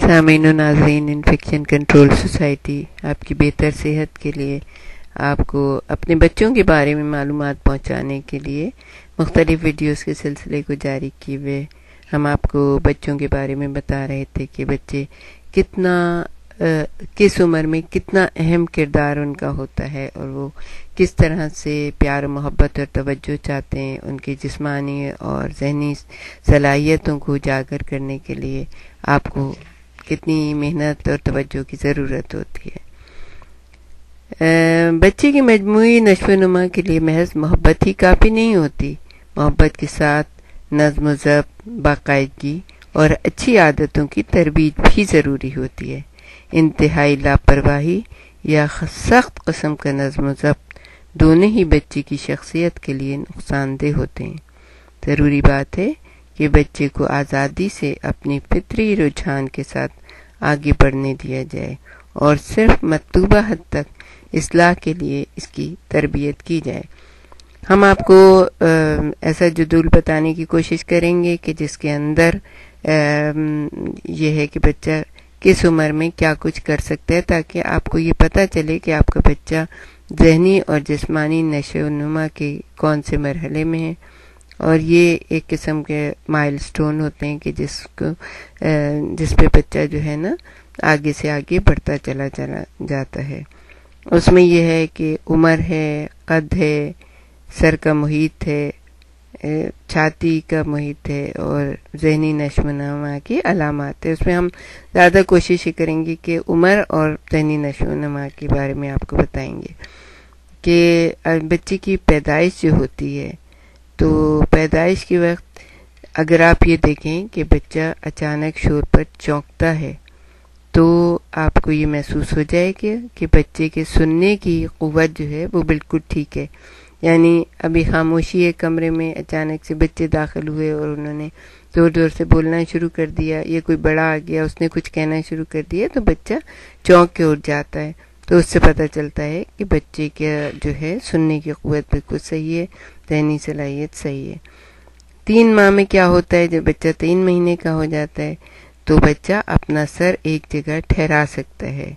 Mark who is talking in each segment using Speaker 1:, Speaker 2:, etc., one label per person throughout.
Speaker 1: سامعین و ناظرین، انفیکشن کنٹرول سوسائٹی آپ کی بہتر صحت کے لیے، آپ کو اپنے بچوں کے بارے میں معلومات پہنچانے کے لیے مختلف ویڈیوز کے سلسلے کو جاری کیے ہوئے ہم آپ کو بچوں کے بارے میں بتا رہے تھے کہ بچے کس عمر میں کتنا اہم کردار ان کا ہوتا ہے، اور وہ کس طرح سے پیار و محبت اور توجہ چاہتے ہیں، ان کی جسمانی اور ذہنی صلاحیتوں کو اجاگر کرنے کے لیے آپ کو کتنی محنت اور توجہ کی ضرورت ہوتی ہے۔ بچے کی مجموعی نشو و نما کے لیے محض محبت ہی کافی نہیں ہوتی، محبت کے ساتھ نظم و ضبط، باقاعدگی اور اچھی عادتوں کی تربیت بھی ضروری ہوتی ہے۔ انتہائی لاپرواہی یا سخت قسم کا نظم و ضبط دونوں ہی بچے کی شخصیت کے لیے نقصان دہ ہوتے ہیں۔ ضروری بات ہے کہ بچے کو آزادی سے اپنی فطری رجحان کے ساتھ آگے بڑھنے دیا جائے اور صرف مطلوبہ حد تک اصلاح کے لیے اس کی تربیت کی جائے۔ ہم آپ کو ایسا جدول بتانے کی کوشش کریں گے کہ جس کے اندر یہ ہے کہ بچہ کس عمر میں کیا کچھ کر سکتا ہے، تاکہ آپ کو یہ پتہ چلے کہ آپ کا بچہ ذہنی اور جسمانی نشو و نما کے کون سے مرحلے میں ہے، اور یہ ایک قسم کے مائل سٹون ہوتے ہیں کہ جس پہ بچہ جو ہے نا آگے سے آگے بڑھتا چلا جاتا ہے۔ اس میں یہ ہے کہ عمر ہے، قد ہے، سر کا محیط ہے، چھاتی کا محیط ہے، اور ذہنی نشو و نما کی علامات ہے۔ اس میں ہم زیادہ کوشش کریں گے کہ عمر اور ذہنی نشو و نما کے بارے میں آپ کو بتائیں گے کہ بچے کی پیدائش جو ہوتی ہے، تو پیدائش کے وقت اگر آپ یہ دیکھیں کہ بچہ اچانک شور پر چونکتا ہے، تو آپ کو یہ محسوس ہو جائے کہ بچے کے سننے کی قوت جو ہے وہ بالکل ٹھیک ہے، یعنی ابھی خاموشی ہے کمرے میں، اچانک سے بچے داخل ہوئے اور انہوں نے زور زور سے بولنا شروع کر دیا، یہ کوئی بڑا آ گیا اس نے کچھ کہنا شروع کر دیا، تو بچہ چونک کے اٹھ جاتا ہے۔ تو اس سے پتہ چلتا ہے کہ بچے کا جو ہے سننے کی قوت بالکل صحیح ہے، ذہنی صلاحیت صحیح ہے۔ 3 ماہ میں کیا ہوتا ہے؟ جب بچہ 3 مہینے کا ہو جاتا ہے تو بچہ اپنا سر ایک جگہ ٹھہرا سکتا ہے،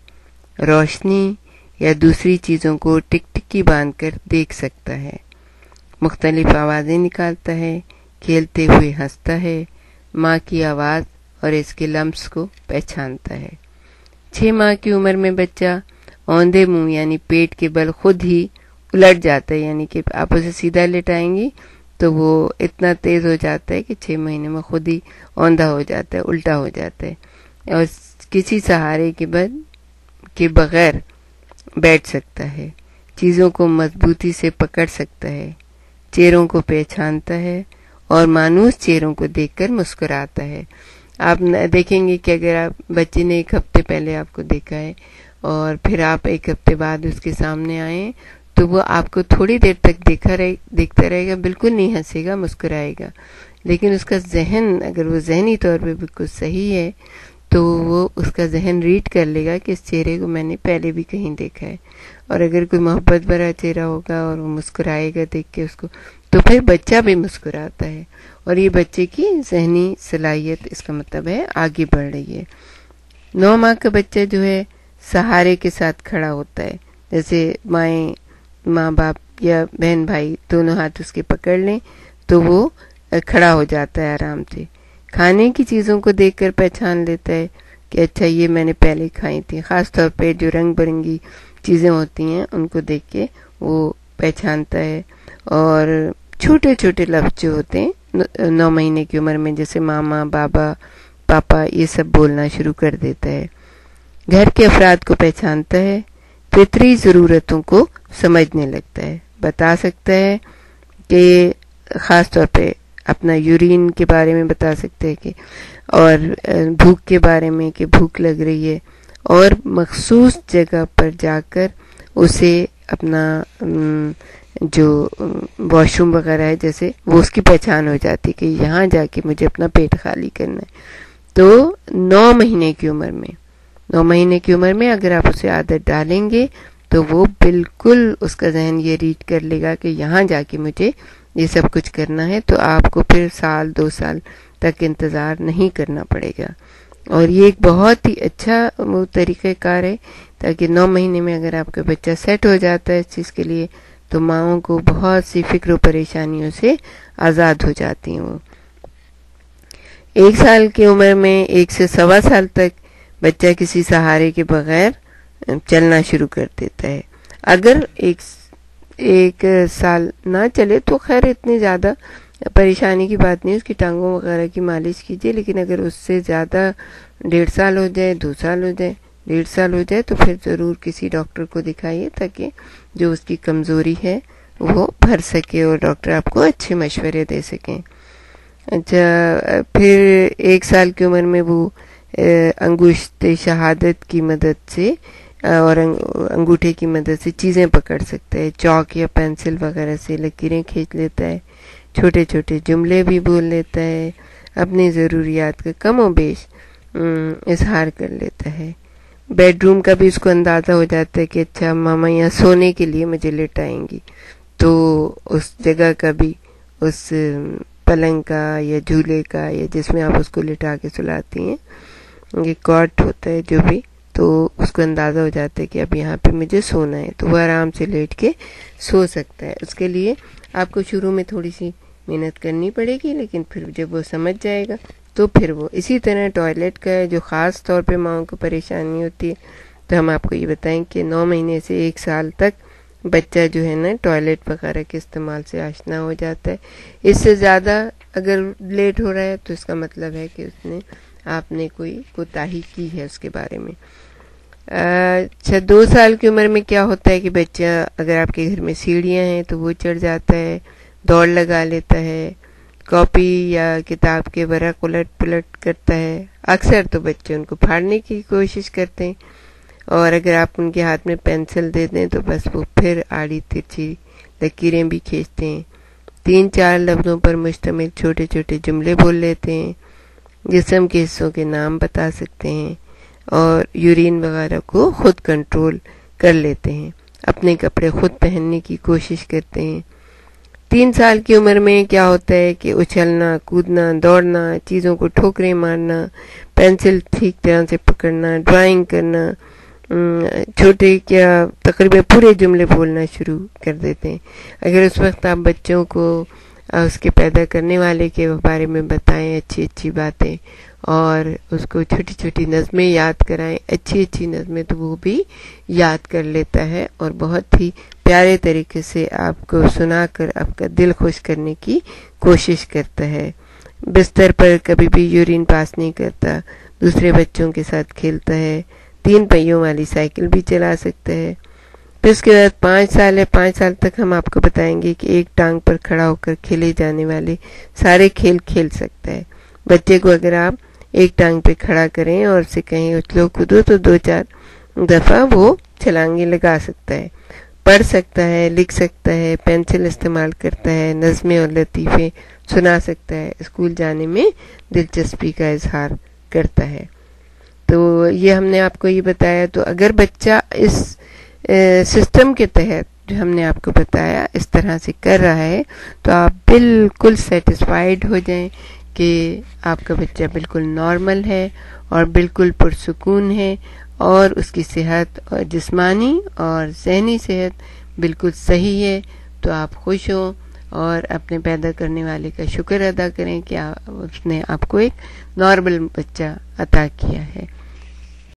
Speaker 1: روشنی یا دوسری چیزوں کو ٹک ٹکی باندھ کر دیکھ سکتا ہے، مختلف آوازیں نکالتا ہے، کھیلتے ہوئے ہنستا ہے، ماں کی آواز اور اس کے لمس کو پہچانتا ہے۔ 6 ماہ کی عمر میں بچہ اوندھے منہ یعنی پیٹ کے بل خود ہی الٹ جاتا ہے، یعنی کہ آپ اسے سیدھا لٹائیں گی تو وہ اتنا تیز ہو جاتا ہے کہ 6 مہینے میں خود ہی اوندھا ہو جاتا ہے، الٹا ہو جاتا ہے، اور کسی سہارے کے بغیر بیٹھ سکتا ہے، چیزوں کو مضبوطی سے پکڑ سکتا ہے، چہروں کو پہچانتا ہے اور مانوس چہروں کو دیکھ کر مسکراتا ہے۔ آپ دیکھیں گے کہ اگر آپ بچے نے 1 ہفتے پہلے آپ کو دیکھا ہے اور پھر آپ 1 ہفتے بعد اس کے سامنے آئیں تو وہ آپ کو تھوڑی دیر تک دیکھتا رہے گا، بالکل نہیں ہنسے گا، مسکرائے گا، لیکن اس کا ذہن اگر وہ ذہنی طور پہ بالکل صحیح ہے تو وہ اس کا ذہن ریڈ کر لے گا کہ اس چہرے کو میں نے پہلے بھی کہیں دیکھا ہے، اور اگر کوئی محبت بھرا چہرہ ہوگا اور وہ مسکرائے گا دیکھ کے اس کو، تو پھر بچہ بھی مسکراتا ہے، اور یہ بچے کی ذہنی صلاحیت اس کا مطلب ہے آگے بڑھ رہی ہے۔ 9 ماہ کا بچہ جو ہے سہارے کے ساتھ کھڑا ہوتا ہے، جیسے ماں باپ یا بہن بھائی دونوں ہاتھ اس کے پکڑ لیں تو وہ کھڑا ہو جاتا ہے آرام سے، کھانے کی چیزوں کو دیکھ کر پہچان لیتا ہے کہ اچھا یہ میں نے پہلے کھائی تھی، خاص طور پہ جو رنگ برنگی چیزیں ہوتی ہیں ان کو دیکھ کے وہ پہچانتا ہے، اور چھوٹے چھوٹے لفظ جو ہوتے ہیں 9 مہینے کی عمر میں جیسے ماما، بابا، پاپا، یہ سب بولنا شروع کر دیتا ہے، گھر کے افراد کو پہچانتا ہے، فطری ضرورتوں کو سمجھنے لگتا ہے، بتا سکتا ہے کہ خاص طور پہ اپنا یورین کے بارے میں بتا سکتے ہیں کہ، اور بھوک کے بارے میں کہ بھوک لگ رہی ہے، اور مخصوص جگہ پر جا کر اسے اپنا جو واش روم وغیرہ ہے جیسے وہ اس کی پہچان ہو جاتی کہ یہاں جا کے مجھے اپنا پیٹ خالی کرنا ہے۔ تو 9 مہینے کی عمر میں اگر آپ اسے عادت ڈالیں گے تو وہ بالکل اس کا ذہن یہ ریڈ کر لے گا کہ یہاں جا کے مجھے یہ سب کچھ کرنا ہے، تو آپ کو پھر 1-2 سال تک انتظار نہیں کرنا پڑے گا۔ اور یہ ایک بہت ہی اچھا وہ طریقہ کار ہے، تاکہ 9 مہینے میں اگر آپ کا بچہ سیٹ ہو جاتا ہے اس چیز کے لیے تو ماؤں کو بہت سی فکر و پریشانیوں سے آزاد ہو جاتی ہیں. وہ 1 سال کی عمر میں 1 سے 1.25 سال تک بچہ کسی سہارے کے بغیر چلنا شروع کر دیتا ہے. اگر ایک سال نہ چلے تو خیر اتنی زیادہ پریشانی کی بات نہیں، اس کی ٹانگوں وغیرہ کی مالش کیجیے، لیکن اگر اس سے زیادہ 1.5 سال ہو جائے، 2 سال ہو جائے، 1.5 سال ہو جائے تو پھر ضرور کسی ڈاکٹر کو دکھائیے، تاکہ جو اس کی کمزوری ہے وہ بھر سکے اور ڈاکٹر آپ کو اچھے مشورے دے سکیں. اچھا، پھر 1 سال کی عمر میں وہ انگشت شہادت کی مدد سے اور انگوٹھے کی مدد سے چیزیں پکڑ سکتا ہے، چاک یا پینسل وغیرہ سے لکیریں کھینچ لیتا ہے، چھوٹے چھوٹے جملے بھی بول لیتا ہے، اپنی ضروریات کا کم و بیش اظہار کر لیتا ہے. بیڈ روم کا بھی اس کو اندازہ ہو جاتا ہے کہ اچھا ماما یہاں سونے کے لیے مجھے لٹائیں گی، تو اس جگہ کا بھی، اس پلنگ کا یا جھولے کا یا جس میں آپ اس کو لٹا کے سلاتی ہیں، یہ کاٹ ہوتا ہے جو بھی، تو اس کو اندازہ ہو جاتا ہے کہ اب یہاں پہ مجھے سونا ہے، تو وہ آرام سے لیٹ کے سو سکتا ہے. اس کے لیے آپ کو شروع میں تھوڑی سی محنت کرنی پڑے گی، لیکن پھر جب وہ سمجھ جائے گا تو پھر وہ اسی طرح ٹوائلٹ کا ہے جو خاص طور پہ ماؤں کو پریشانی ہوتی ہے. تو ہم آپ کو یہ بتائیں کہ 9 مہینے سے 1 سال تک بچہ جو ہے نا ٹوائلٹ وغیرہ کے استعمال سے آشنا ہو جاتا ہے. اس سے زیادہ اگر لیٹ ہو رہا ہے تو اس کا مطلب ہے کہ آپ نے کوئی کوتاہی کی ہے اس کے بارے میں. اچھا، 2 سال کی عمر میں کیا ہوتا ہے کہ بچہ اگر آپ کے گھر میں سیڑھیاں ہیں تو وہ چڑھ جاتا ہے، دوڑ لگا لیتا ہے، کاپی یا کتاب کے ورق الٹ پلٹ کرتا ہے. اکثر تو بچے ان کو پھاڑنے کی کوشش کرتے ہیں، اور اگر آپ ان کے ہاتھ میں پینسل دے دیں تو بس وہ پھر آڑی ترچھی لکیریں بھی کھینچتے ہیں. 3-4 لفظوں پر مشتمل چھوٹے چھوٹے جملے بول لیتے ہیں، جسم کے حصوں کے نام بتا سکتے ہیں، اور یورین وغیرہ کو خود کنٹرول کر لیتے ہیں. اپنے کپڑے خود پہننے کی کوشش کرتے ہیں. 3 سال کی عمر میں کیا ہوتا ہے کہ اچھلنا، کودنا، دوڑنا، چیزوں کو ٹھوکریں مارنا، پینسل ٹھیک طرح سے پکڑنا، ڈرائنگ کرنا، چھوٹے کیا تقریباً پورے جملے بولنا شروع کر دیتے ہیں. اگر اس وقت آپ بچوں کو اس کے پیدا کرنے والے کے بارے میں بتائیں اچھی اچھی باتیں، اور اس کو چھوٹی چھوٹی نظمیں یاد کرائیں، اچھی اچھی نظمیں، تو وہ بھی یاد کر لیتا ہے اور بہت ہی پیارے طریقے سے آپ کو سنا کر آپ کا دل خوش کرنے کی کوشش کرتا ہے. بستر پر کبھی بھی یورین پاس نہیں کرتا، دوسرے بچوں کے ساتھ کھیلتا ہے، 3 پہیوں والی سائیکل بھی چلا سکتا ہے. پھر اس کے بعد 5 سال ہے، 5 سال تک ہم آپ کو بتائیں گے کہ ایک ٹانگ پر کھڑا ہو کر کھیلے جانے والے سارے کھیل کھیل سکتا ہے. بچے کو اگر آپ ایک ٹانگ پہ کھڑا کریں اور اسے کہیں اچھلو کودو تو 2-4 دفعہ وہ چھلانگیں لگا سکتا ہے. پڑھ سکتا ہے، لکھ سکتا ہے، پینسل استعمال کرتا ہے، نظمیں اور لطیفے سنا سکتا ہے، اسکول جانے میں دلچسپی کا اظہار کرتا ہے. تو یہ ہم نے آپ کو یہ بتایا. تو اگر بچہ اس سسٹم کے تحت جو ہم نے آپ کو بتایا اس طرح سے کر رہا ہے تو آپ بالکل سیٹسفائیڈ ہو جائیں کہ آپ کا بچہ بالکل نارمل ہے اور بالکل پرسکون ہے، اور اس کی صحت اور جسمانی اور ذہنی صحت بالکل صحیح ہے. تو آپ خوش ہوں اور اپنے پیدا کرنے والے کا شکر ادا کریں کہ اس نے آپ کو ایک نارمل بچہ عطا کیا ہے.